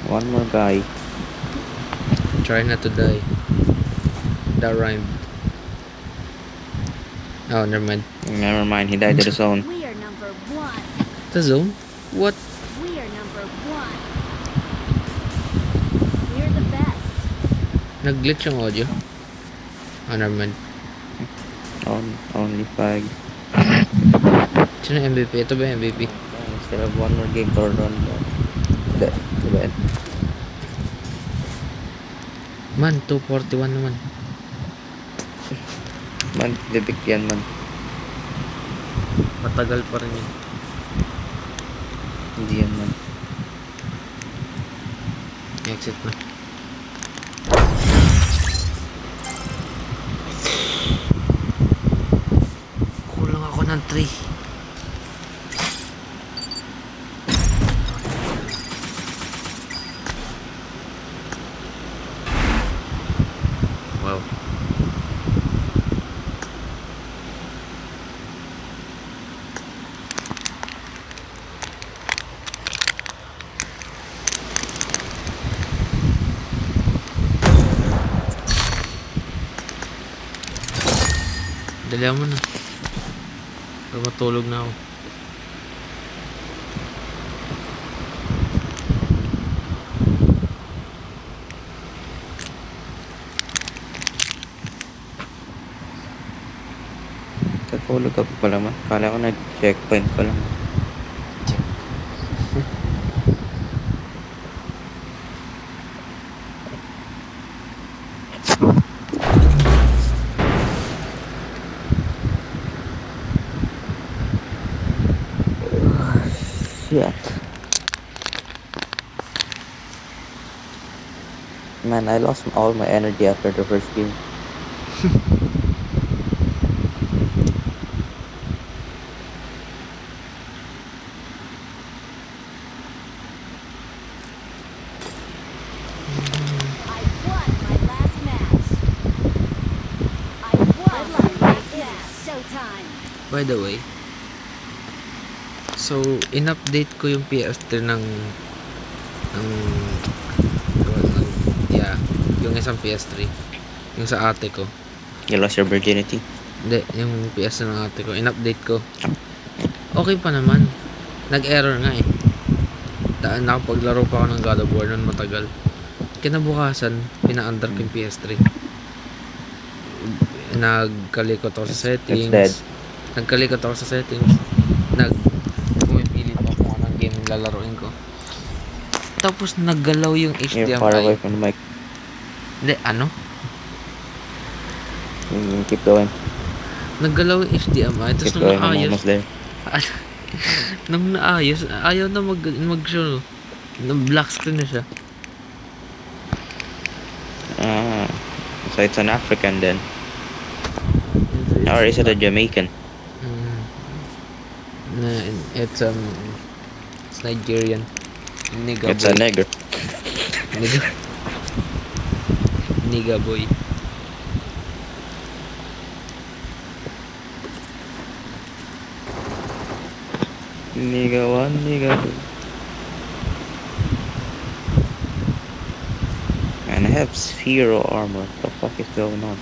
One more guy. Try not to die. That rhymed. Oh, never mind. Never mind, he died to the zone. We are number one. The zone? What? We are number one. We're the best. Nag-glitch yung audio? Oh, never mind. Only 5. Sino yung MVP? Ito ba yung MVP? We still have one more game to run. Diba? Man, 241 naman. Man, libik yan man. Matagal pa rin yun. Hindi yan man. Exit na. Kulang ako ng 3. Wow. Dalihan mo na. Para matulog na ako. Katulog ka pa pala man. Kala ko nag-checkpoint pa lang. Shit. Man, I lost all my energy after the first game. I won my last match. I won my last match. Showtime. By the way, so in-update ko yung PS3 ng yeah, yung isang PS3, yung sa ate ko. You lost your virginity. Hindi, yung PS ng ate ko, in-update ko. Okay pa naman. Nag-error nga eh. Nakapaglaro pa ako ng God of War nun matagal. Kinabukasan, pina-under ko yung PS3. Nagkalikot ako sa It's dead. settings. Nagkalikot ako sa settings. Pumipili pa kung anong game yung lalaroin ko. Tapos naggalaw yung You're far away HDMI. from the mic. Hindi, ano? Keep going. Naggalaw yung HDMI. Tapos Keep nung going. I'm naayos, almost there. nung naayos, ayaw na mag-show. Black screen na siya. So it's an African then. Or is it a Jamaican? It's Nigerian. Nigga It's a boy. nigger. Nigga boy. Nigga one, nigga two. And I have zero armor. What the fuck is going on?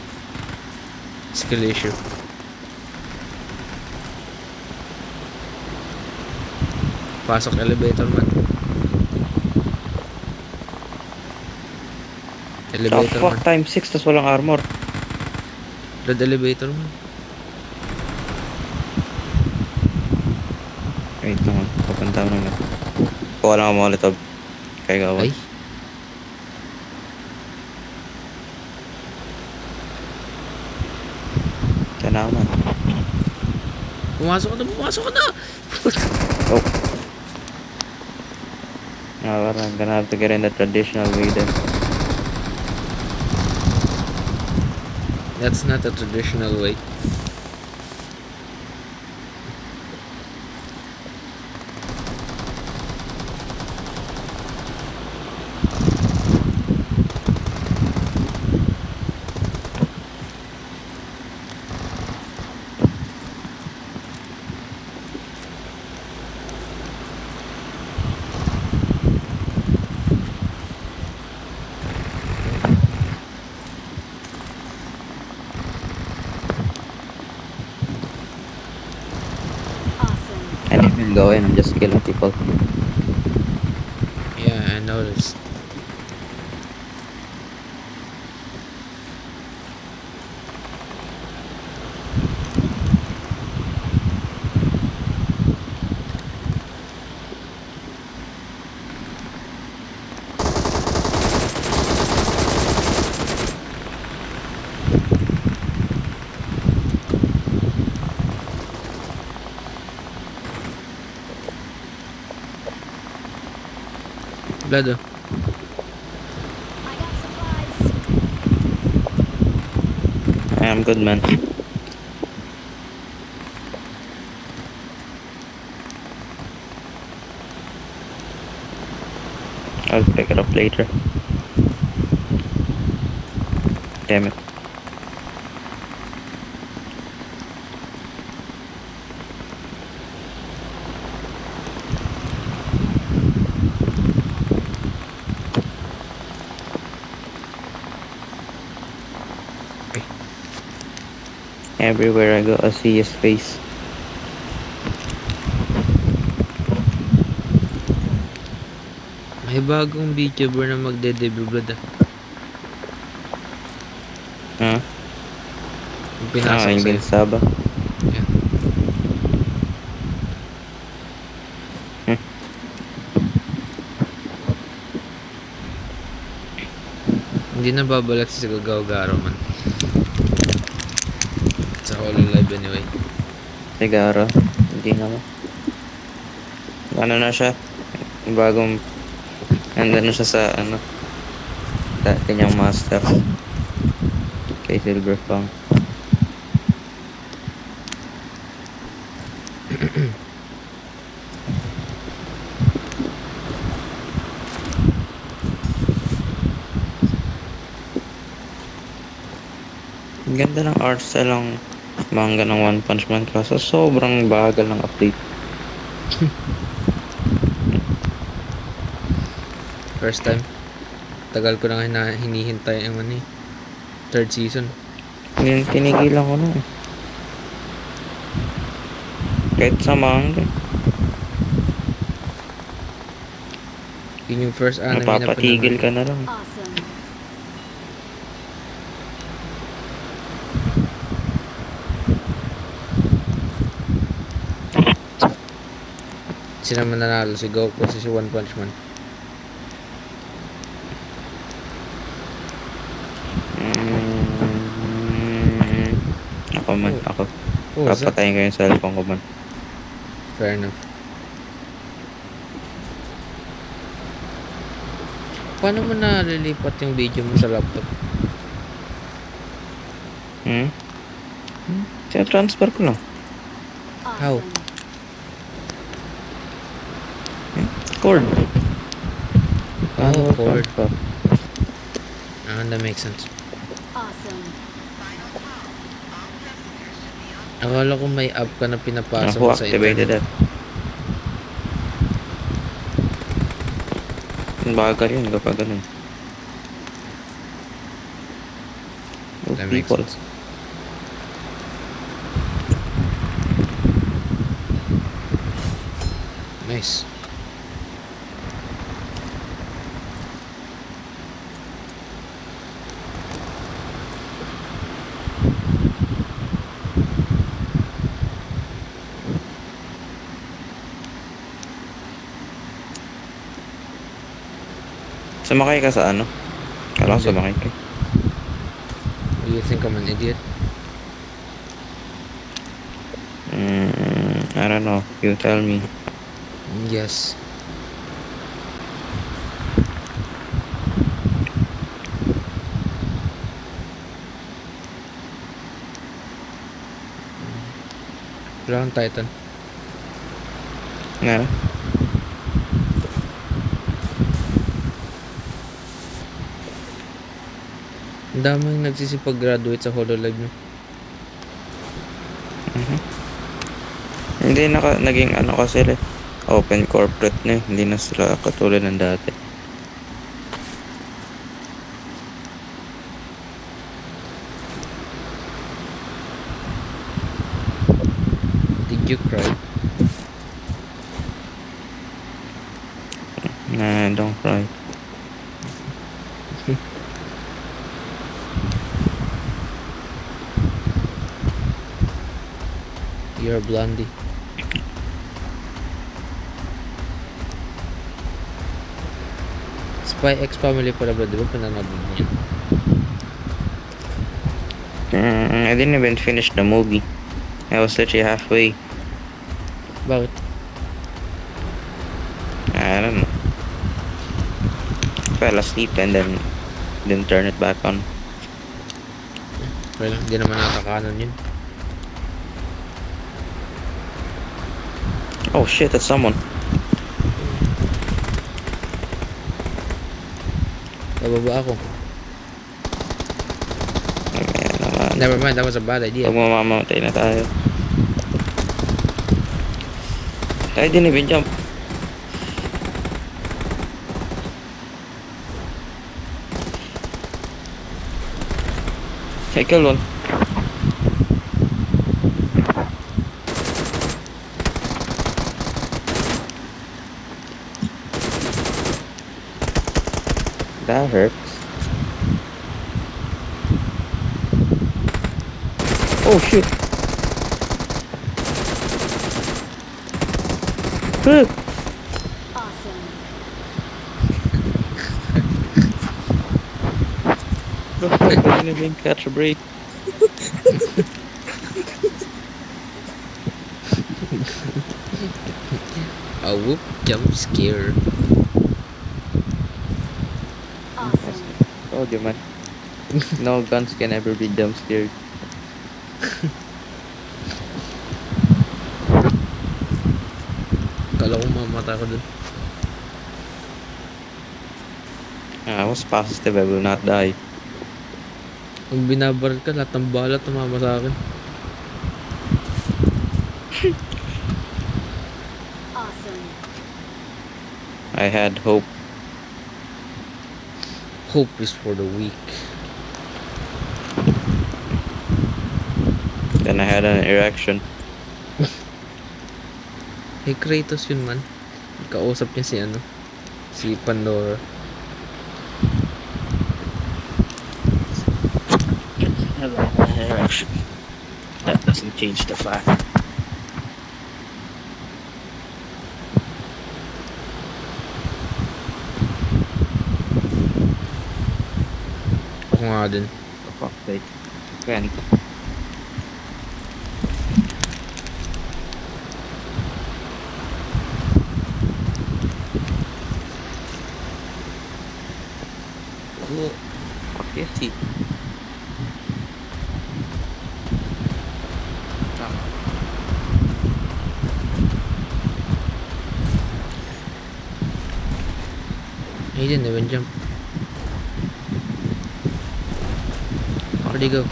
Skill issue. Pasok elevator man. The Elevator fuck, man. times 6 tas walang armor. Blood elevator man. Wait lang, papunta ko naman. Kuha lang ako molotov. Kaya gawa. Ay. Kaya na naman. Pumasok ka na, pumasok ka na! Oh. I'm gonna have to get in the traditional way then. That's not a traditional way. Awesome. I didn't even go in, I'm just killing people. Yeah, I noticed. Blood oh. I got supplies. I am good, man. I'll pick it up later. Damn it. Everywhere I go, I see his face. May bagong VTuber na magde-debut blood ah. Huh? Yung pinasok Yung sa'yo. Binsaba. Yeah. Hindi na babalat si Gagaw-Garo man. Sa Hollow Live anyway. Sigaro. Hindi naman. Ano na siya? Bagong... Nandun na siya sa ano... Dati niyang master. Kay Silverfang. Ang ganda ng art style ng manga ng One Punch Man kaso sobrang bagal ng update. First time. Tagal ko na hinihintay ang ano eh. Third season. Tinigilan ko na eh. Kahit sa manga. Yun yung first anime na Napapatigil pinanood. ka na lang. Awesome. Sino man nanalo? Si Goku o si One Punch Man? Ako man, ako. Oh, Zack. Papatayin ko yung cellphone ko man. Fair enough. Paano mo nalilipat yung video mo sa laptop? Transfer ko lang. How? Awesome. Cord. Oh, cord. transfer. That makes sense. Awesome. Akala ko may app ka na pinapasok Who sa activated internet. that? Bagal yun kapag ganun. Those That makes people. sense. Nice. Sumakay ka sa ano? Kala ko Hindi. sumakay ka. You think I'm an idiot? I don't know. You tell me. Yes. Wala kang Titan. Nga. Ang daming nagsisipag-graduate sa HoloLive nyo. Hindi naging ano kasi sila. Open corporate na eh. Hindi na sila katulad ng dati. Did you cry? Nah, don't cry. You're Blondie. Spy X Family pala ba? Di ba pinanood mo yan? I didn't even finish the movie. I was literally halfway. Bakit? I don't know. Fell asleep and then didn't turn it back on. Well, hindi naman natakanan yun. Oh shit, that's someone. Bababa ako. Ayan naman. Never mind, that was a bad idea. Pag mamamatay na tayo. I didn't even jump. I killed one. That hurts. Oh shit. Fuck. Awesome. I didn't even catch a break. A whoop jump scare. Awesome. Told you, man. No guns can ever be jump scared. Kala ko mamatay ko dun. I was positive I will not die. Kung binabaril ka, lahat ng bala tumama sa akin. Awesome. I had hope. Hope is for the weak. Then I had an erection. Hey Kratos yun man. Kausap niya si ano, si Pandora. Hello, erection. That doesn't change the fact. Ako nga din. For fuck's sake. Granny. Fuck yes, he. He didn't even jump. Where'd he go?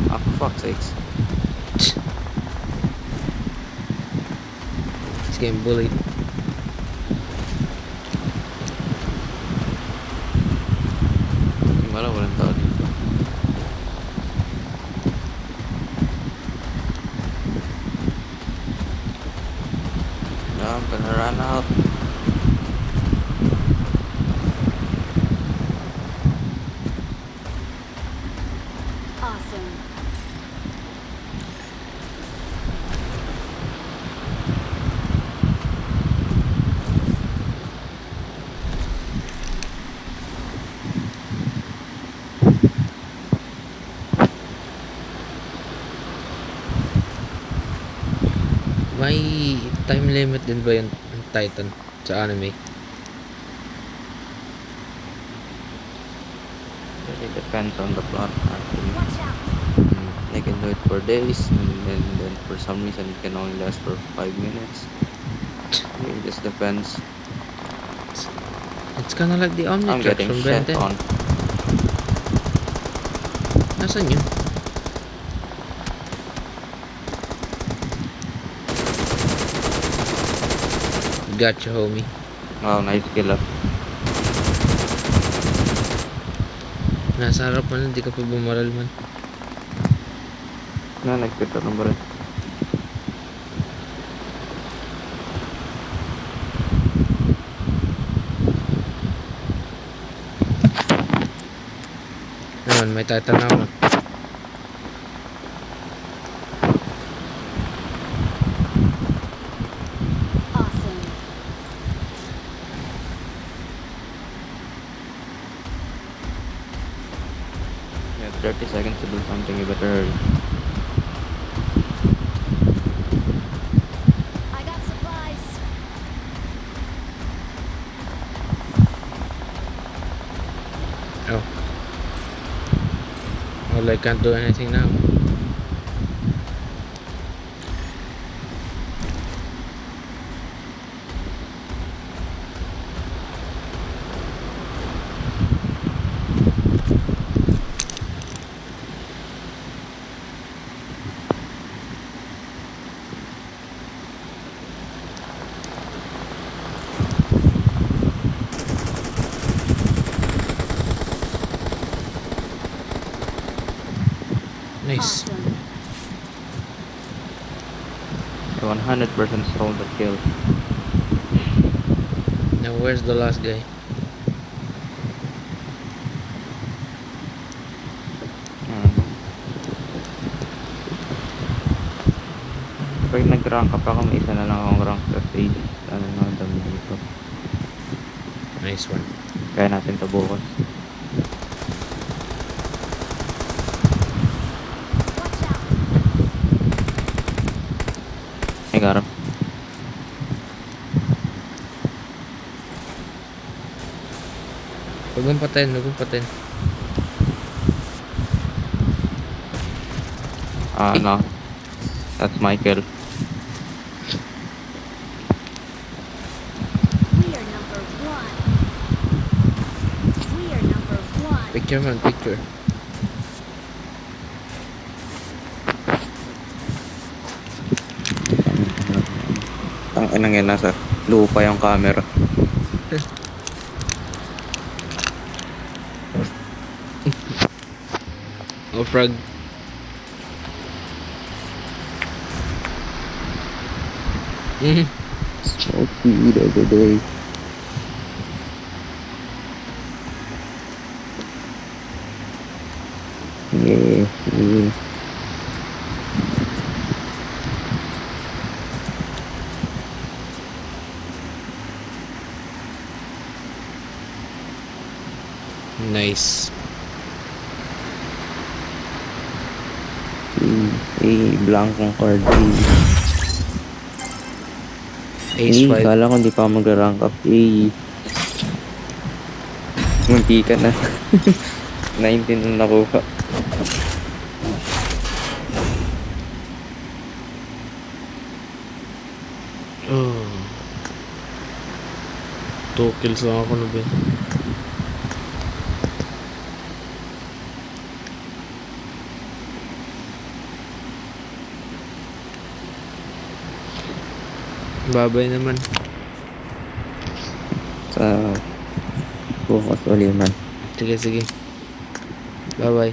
Oh, for fuck's sakes. He's getting bullied. Wala, walang tao dito. No, I'm gonna run out. Awesome. Time limit din ba yung Titan sa anime? It depends on the plot actually. Watch out! They can do it for days and then for some reason it can only last for 5 minutes. It just depends. It's kinda like the I'm Omnitrix getting from Ben shit 10. on. Nasaan yun? Gotcha, homie. Wow, nice kill up. Nasa harap mo na, hindi ka pa bumaral man. Na, nagkita na ba rin? Naman, may Titan na ako. Awesome. You have 30 seconds to do something, you better hurry. I got supplies. Oh. Well, I can't do anything now. Nice. Awesome. I 100% stole the kill. Now, where's the last guy? Ano? Pag nag-rank up ako, may isa na lang akong rank sa stage. Ano na, dami dito. Nice one. Kaya natin ito bukas. Watch out! Ay, garap. Huwag mong patayin, huwag mong patayin. No. That's my kill. We are number one. We are number one. Picture man, picture. Ang inang yan, nasa lupa yung camera. Oh, frog. Mhm. Smoke weed every day. Yeah, yeah. Nice. Blankong card. Ace 5. Kala ko hindi pa ako mag-rank up. Munti ka na. 19 na nakuha. Oh. 2 kills lang ako na Ben. Babay naman. Sa bukas ulit man. Sige, sige. Bye-bye.